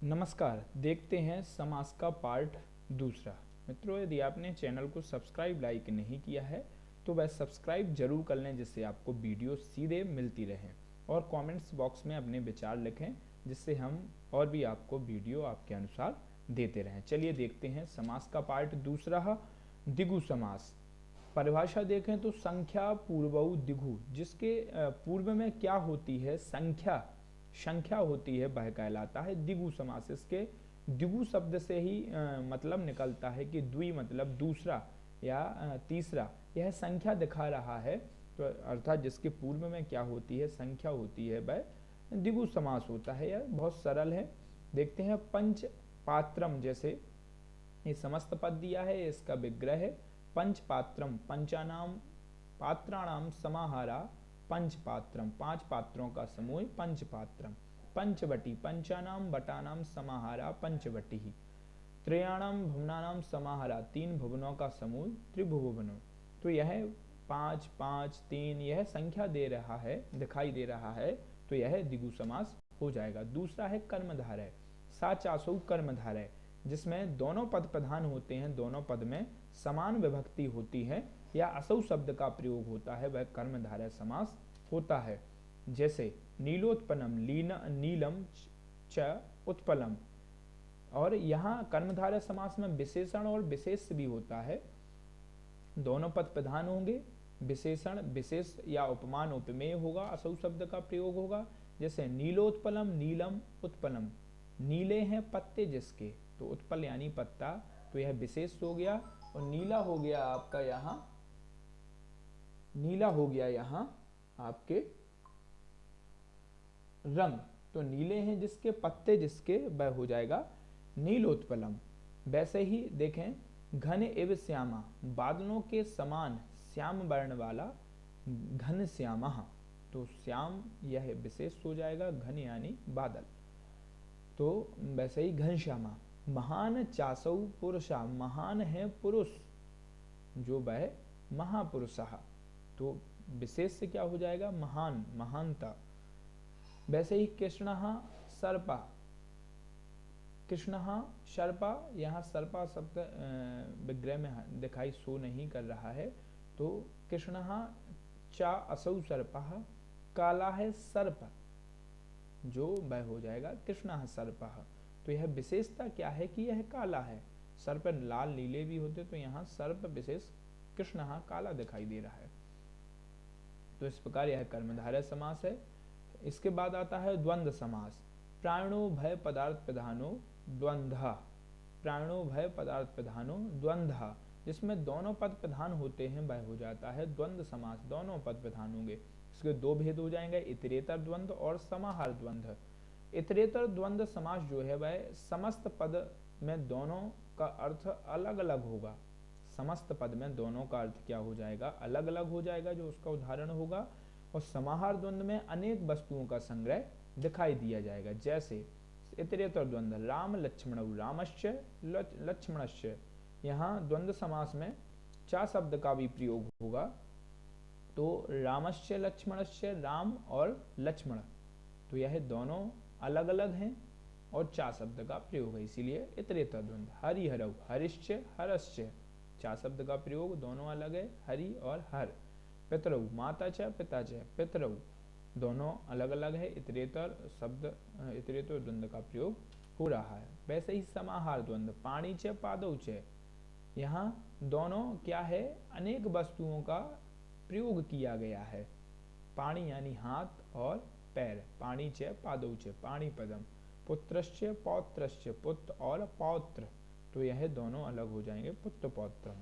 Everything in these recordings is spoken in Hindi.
नमस्कार। देखते हैं समास का पार्ट दूसरा। मित्रों, यदि आपने चैनल को सब्सक्राइब लाइक नहीं किया है तो वह सब्सक्राइब जरूर कर लें, जिससे आपको वीडियो सीधे मिलती रहें। और कमेंट्स बॉक्स में अपने विचार लिखें, जिससे हम और भी आपको वीडियो आपके अनुसार देते रहें। चलिए देखते हैं समास का पार्ट दूसरा, दिगु समास। परिभाषा देखें तो संख्या पूर्वऊ दिगु, जिसके पूर्व में क्या होती है, संख्या होती है, वह कहलाता है दिगु समास। इसके दिगु शब्द से ही मतलब निकलता है कि द्वि मतलब दूसरा या तीसरा, यह संख्या दिखा रहा है। तो अर्थात जिसके पूर्व में क्या होती है, संख्या होती है, वह दिगु समास होता है। यह बहुत सरल है। देखते हैं पंच पात्रम, जैसे ये समस्त पद दिया है, इसका विग्रह है पंच पात्रम, पंचानाम पात्राणाम समाहारा पंच पात्रम, पांच पात्रों का समूह पंच पात्रम। पंचवटी, पंचानाम बटानाम समाहारा पंचवटी। त्रयाणाम भुवनानाम समाहारा, तीन भुवनों का समूह त्रिभुवनों। तो यह पाँच पाँच तीन, यह संख्या दे रहा है, दिखाई दे रहा है, तो यह द्विगु समास हो जाएगा। दूसरा है कर्मधारय। सा चासौ कर्मधारय, जिसमें दोनों पद प्रधान होते हैं, दोनों पद में समान विभक्ति होती है या असौ शब्द का प्रयोग होता है, वह कर्मधारय समास होता है। जैसे नीलोत्पलम, नीलम च उत्पलम। और यहाँ कर्मधारय समास में विशेषण और विशेष भी होता है, दोनों पद प्रधान होंगे, विशेषण विशेष या उपमान उपमेय होगा, असौ शब्द का प्रयोग होगा। जैसे नीलोत्पलम, नीलम उत्पलम, नीले हैं पत्ते जिसके, तो उत्पल यानी पत्ता, तो यह विशेष हो गया। और नीला हो गया आपका यहाँ, नीला हो गया यहाँ आपके रंग, तो नीले हैं जिसके, पत्ते जिसके, वह हो जाएगा नीलोत्पलम। वैसे ही देखें घन एव श्यामा, बादलों के समान श्याम वर्ण वाला घन श्यामा, तो श्याम यह विशेष हो जाएगा, घन यानी बादल, तो वैसे ही घन श्यामा। महान चासौ पुरुषा, महान है पुरुष जो वह महापुरुष, तो विशेष से क्या हो जाएगा, महान, महानता। वैसे ही कृष्णः सर्पा, कृष्णः सर्पा, यहाँ सर्पा शब्द विग्रह में दिखाई शो नहीं कर रहा है, तो कृष्णः चा असौ सर्पः, काला है सर्प, जो वह हो जाएगा कृष्णः सर्पः। तो यह विशेषता क्या है कि यह काला है, सर्प लाल नीले भी होते, तो यहाँ सर्प विशेष कृष्णः काला दिखाई दे रहा है। तो इस प्रकार यह कर्मधारय समास है। इसके बाद आता है द्वंद्व समास। प्राणो भय पदार्थ प्रधानो द्वंद्व, प्राणो भय पदार्थ प्रधानो द्वंद्व, जिसमें दोनों पद प्रधान होते हैं, वह हो जाता है द्वंद्व समास। दोनों पद प्रधान होंगे, इसके दो भेद हो जाएंगे, इतरेतर द्वंद्व और समाहार द्वंद्व। इतरेतर द्वंद्व समास जो है वह समस्त पद में दोनों का अर्थ अलग अलग होगा, समस्त पद में दोनों का अर्थ क्या हो जाएगा, अलग अलग हो जाएगा, जो उसका उदाहरण होगा। और समाहार द्वंद्व में अनेक वस्तुओं का संग्रह दिखाई दिया जाएगा। जैसे इतरेतर द्वंद्व राम लक्ष्मण, रामश्च लक्ष्मणश्च, यहाँ द्वंद्व समास में चा शब्द का भी प्रयोग होगा, तो रामश्च लक्ष्मणश्च, राम और लक्ष्मण, तो यह दोनों अलग अलग हैं और चा शब्द का प्रयोग है, इसीलिए इतरेतर द्वंद्व। हरिहरौ, हरिश्च हरश्च, चा शब्द का प्रयोग, दोनों अलग है, हरि और हर। पितरौ, माता च पिता च, पितरौ, दोनों अलग अलग है, इतरेतर शब्द, इतरेतर द्वंद्व का प्रयोग हो रहा है। वैसे ही समाहार द्वंद्व, पाणी च पादौ च, यहाँ दोनों क्या है, अनेक वस्तुओं का प्रयोग किया गया है, पाणी यानी हाथ और पैर, पाणी च पादौ च, पाणी पदम। पुत्रश्च पौत्रश्च, पुत्र और पौत्र, तो यह दोनों अलग हो जाएंगे, पुत्र पौत्र।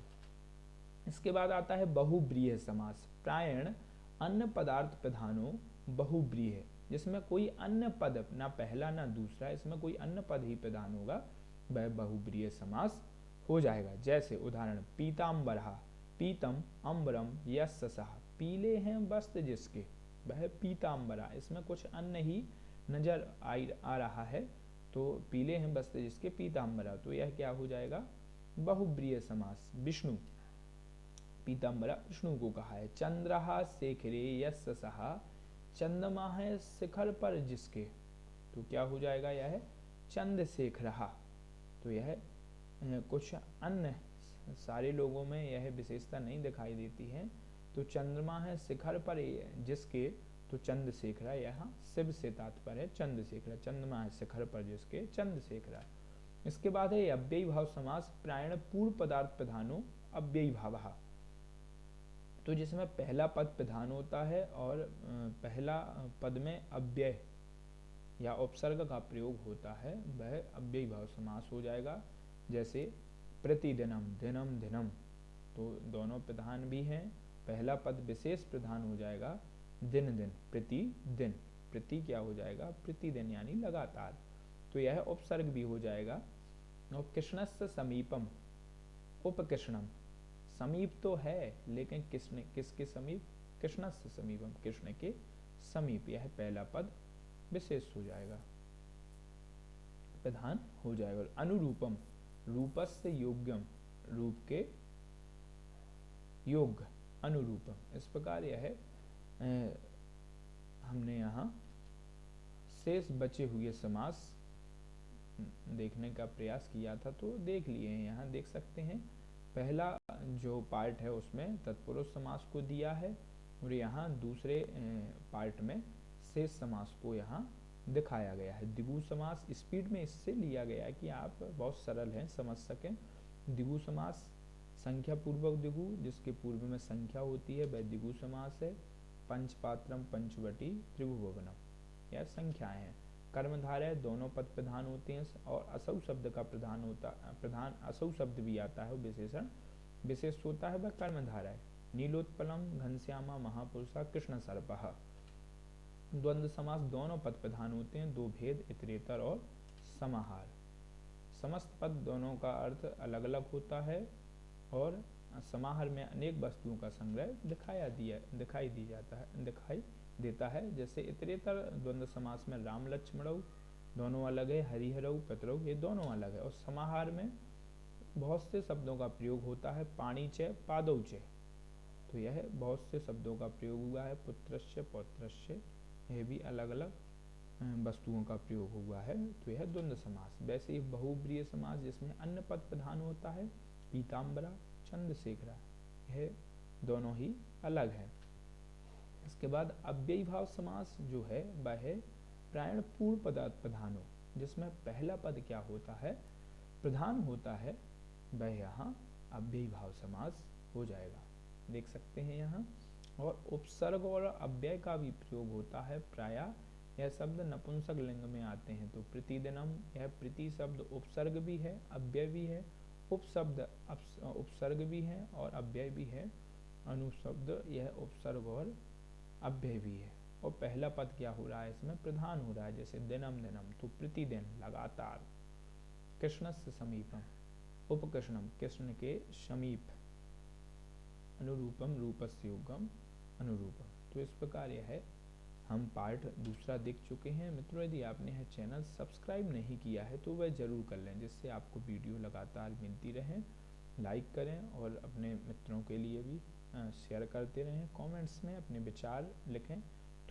इसके बाद आता है बहुब्रीह समास। प्रायण अन्य पदार्थ प्रधानो बहुब्रीह, जिसमें कोई अन्य पद, ना पहला ना दूसरा, इसमें कोई अन्य पद ही प्रधान होगा, वह बहुब्रीह समास हो जाएगा। जैसे उदाहरण पीताम्बरः, पीतम अम्बरम यस्सः, पीले हैं वस्त्र जिसके, वह पीताम्बरा, इसमें कुछ अन्य ही नजर आ रहा है, तो पीले हैं वस्त्र जिसके पीताम्बरा, तो यह क्या हो जाएगा, बहुब्रीह समास। विष्णु, पीताम्बरा विष्णु को कहा है। चंद्रहा शेखरे यस्सः, चंद्रमा है शिखर पर जिसके, तो क्या हो जाएगा, यह चंद्रशेखरः। तो यह कुछ अन्य सारे लोगों में यह विशेषता नहीं दिखाई देती है। तो चंद्रमा है शिखर पर जिसके, तो चंद्रशेखर, यहाँ शिव से तात्पर्य है चंद्रशेखर, चंद्रमा है शिखर पर जिसके चंद्रशेखर। इसके बाद है अव्ययी भाव समास, प्रायण पूर्व पदार्थ प्रधानो अव्ययी भाव। तो जिसमें पहला पद प्रधान होता है और पहला पद में अव्यय या उपसर्ग का प्रयोग होता है, वह अव्ययी भाव समास हो जाएगा। जैसे प्रतिदिनम, दिनम दिनम, तो दोनों प्रधान भी हैं। पहला पद विशेष प्रधान हो जाएगा दिन दिन, प्रतिदिन, प्रति क्या हो जाएगा, प्रतिदिन यानी लगातार, तो यह उपसर्ग भी हो जाएगा। और कृष्णस्य समीपम, उपकृष्णम, समीप तो है लेकिन किसके समीप, कृष्णस्य समीपम, कृष्ण के समीप, यह पहला पद विशेष हो जाएगा, प्रधान हो जाएगा। अनुरूपम, रूपस्य योग्यम, रूप के योग्य, अनुरूपम। इस प्रकार यह हमने यहाँ शेष बचे हुए समास देखने का प्रयास किया था, तो देख लिए हैं। यहाँ देख सकते हैं पहला जो पार्ट है उसमें तत्पुरुष समास को दिया है, और यहाँ दूसरे पार्ट में शेष समास को यहाँ दिखाया गया है। द्विगु समास स्पीड में इससे लिया गया है कि आप बहुत सरल हैं, समझ सकें। द्विगु समास संख्या पूर्वक द्विगु, जिसके पूर्व में संख्या होती है, वह द्विगु समास है। पंचपात्रम पंचवटी त्रिभुवनम, यह संख्याएं हैं। कर्मधारय दोनों पद प्रधान होते हैं, और असौ शब्द का प्रधान होता, प्रधान असौ शब्द भी आता है, विशेषण विशेष होता है वह कर्मधारय। नीलोत्पलम घनश्यामा महापुरुषा कृष्ण सर्पः। द्वंद्व समास दोनों पद प्रधान होते हैं, दो भेद, इतरेतर और समाहार। समस्त पद दोनों का अर्थ अलग अलग होता है, और समाहार में अनेक वस्तुओं का संग्रह दिखाई देता है। जैसे इतरेतर द्वंद्व समास में राम लक्ष्मणौ दोनों अलग है, हरिहरौ पितरौ ये दोनों अलग है। और समाहार में बहुत से शब्दों का प्रयोग होता है, पाणी च पादौ च, तो यह बहुत से शब्दों का प्रयोग हुआ है। पुत्रस्य पौत्रस्य, यह भी अलग अलग वस्तुओं का प्रयोग हुआ है, तो यह द्वंद्व समास। वैसे ही बहुब्रीहि समास जिसमें अन्य पद प्रधान होता है, पीताम्बरा चंद्रशेखरा, यह दोनों ही अलग है। इसके बाद अव्ययी भाव समास जो है वह है प्रायण पूर्व पदार्थ प्रधानो, जिसमें पहला पद क्या होता है, प्रधान होता है, वह यहाँ अव्ययी भाव समास हो जाएगा, देख सकते हैं यहाँ। और उपसर्ग और अव्यय का भी प्रयोग होता है। प्रायः यह शब्द नपुंसक लिंग में आते हैं, तो प्रतिदिनम, यह प्रति शब्द उपसर्ग भी है, अव्यय भी है। उपशब्द उपसर्ग भी है और अव्यय भी है। अनुशब्द यह उपसर्ग और अव्यय भी है। और पहला पद क्या हो रहा है, इसमें प्रधान हो रहा है, जैसे दिनम दिनम, तो प्रतिदिन, लगातार। कृष्णस्य समीपम, उपकृष्णम, कृष्ण के समीप। अनुरूपम, रूपस्य योग्यम, अनुरूपम। तो इस प्रकार यह है, हम पार्ट दूसरा देख चुके हैं। मित्रों, यदि आपने यह चैनल सब्सक्राइब नहीं किया है तो वह जरूर कर लें, जिससे आपको वीडियो लगातार मिलती रहे। लाइक करें और अपने मित्रों के लिए भी शेयर करते रहें। कमेंट्स में अपने विचार लिखें।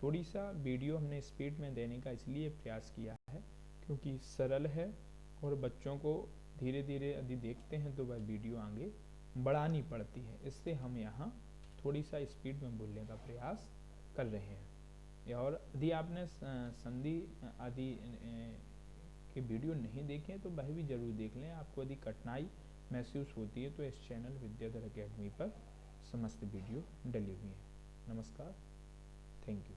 थोड़ी सा वीडियो हमने स्पीड में देने का इसलिए प्रयास किया है क्योंकि सरल है, और बच्चों को धीरे धीरे यदि देखते हैं तो वह वीडियो आगे बढ़ानी पड़ती है। इससे हम यहाँ थोड़ी सा स्पीड में बोलने का प्रयास कर रहे हैं। और यदि आपने संधि आदि के वीडियो नहीं देखे तो वह भी जरूर देख लें। आपको यदि कठिनाई महसूस होती है तो इस चैनल विद्याधर अकेडमी पर समस्त वीडियो डली हुई है। नमस्कार, थैंक यू।